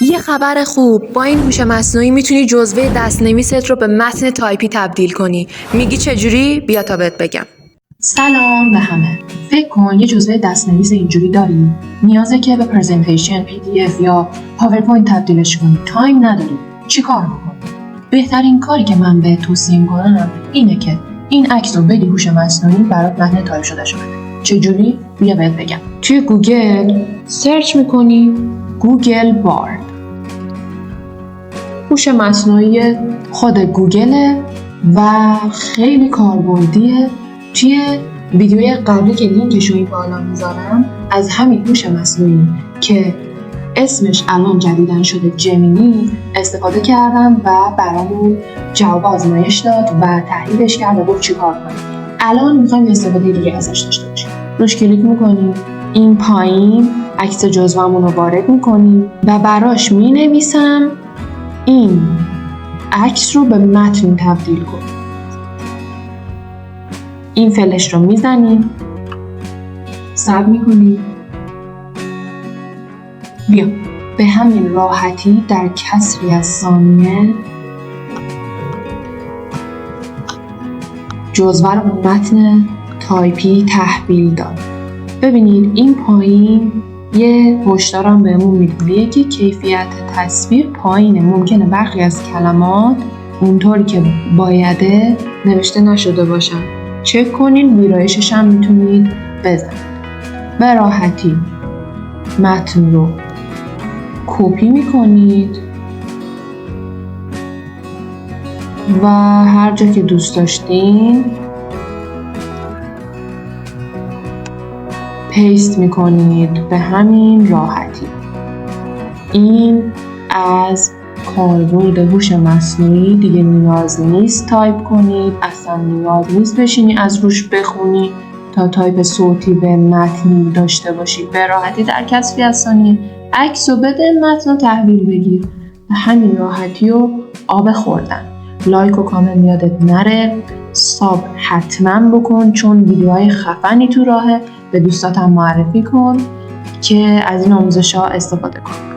یه خبر خوب، با این هوش مصنوعی میتونی جزوه دست‌نویست رو به متن تایپی تبدیل کنی. میگی چجوری؟ بیا تا بهت بگم. سلام به همه. فکر کن یه جزوه دست‌نویس اینجوری داری، نیازه که به پرزنتیشن، PDF یا پاورپوینت تبدیلش کنی. تایم نداری. چی کار می‌کنی؟ بهترین کاری که من بهت توصیه می‌کنم اینه که این عکس رو بدی هوش مصنوعی برات متن تایپ شده‌شو بده. چجوری؟ بیا بهت بگم. توی گوگل سرچ می‌کنی گوگل بارد. هوش مصنوعی خود گوگله و خیلی کاربردیه. توی ویدیوی قبلی که لینکش رو این بالا میذارم از همین هوش مصنوعی که اسمش الان جدیدن شده جمینی استفاده کردم و برامون جواب آزمایش داد و تحلیلش کرد و گفت چیکار کنیم. الان میخوایم استفاده دیگه ازش داشته باشیم. روش کلیک میکنیم، این پایین عکس جزوه‌مون رو وارد میکنیم و براش مینویسم این عکس رو به متن تبدیل کن. این فلش رو میزنیم، ثبت میکنیم. بیا به همین راحتی در کسری از ثانیه جزوه رو به متن تایپی تحویل داد. ببینید این پایین یه هشدارم بهمون میگه که کیفیت تصویر پایینه. ممکنه برخی از کلمات اونطوری که بایده نوشته نشده باشن. چک کنین، ویرایشش هم میتونید بزنید. به راحتی متن رو کپی میکنید و هر جا که دوست داشتین پیست میکنید به همین راحتی. این از کاربرد هوش مصنوعی دیگه نیاز نیست تایپ کنید، اصلا نیاز نیست بشینی از روش بخونی تا تایپ صوتی به متنی داشته باشید. به راحتی در کسری از ثانیه عکس رو بده، متن رو تحویل بگیر. به همین راحتی و آب خوردن. لایک و کامنت یادت نره، ساب حتما بکن چون ویدیوهای خفنی تو راهه. به دوستاتم معرفی کن که از این آموزش‌ها استفاده کن.